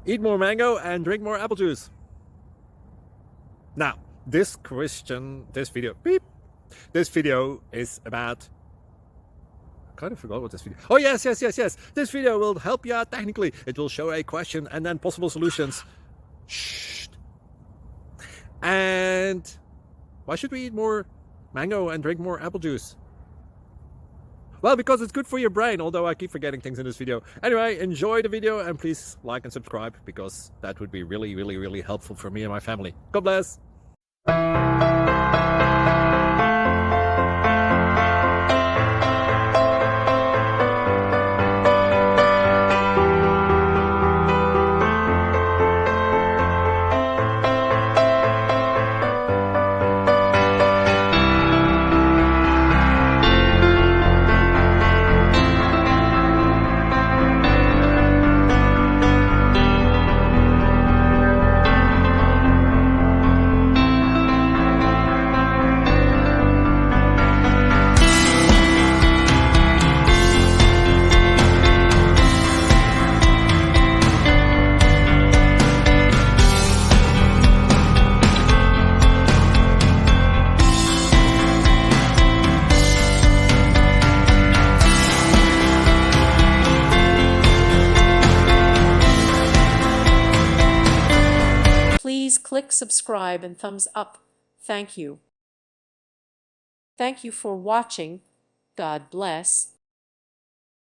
Eat more mango and drink more apple juice. Now, this video is about, I kind of forgot what this video. Oh, yes. This video will help you out technically. It will show a question and then possible solutions. Shh. And why should we eat more mango and drink more apple juice? Well, because it's good for your brain, although I keep forgetting things in this video. Anyway, enjoy the video and please like and subscribe, because that would be really helpful for me and my family. God bless. Please click subscribe and thumbs up. Thank you. Thank you for watching. God bless.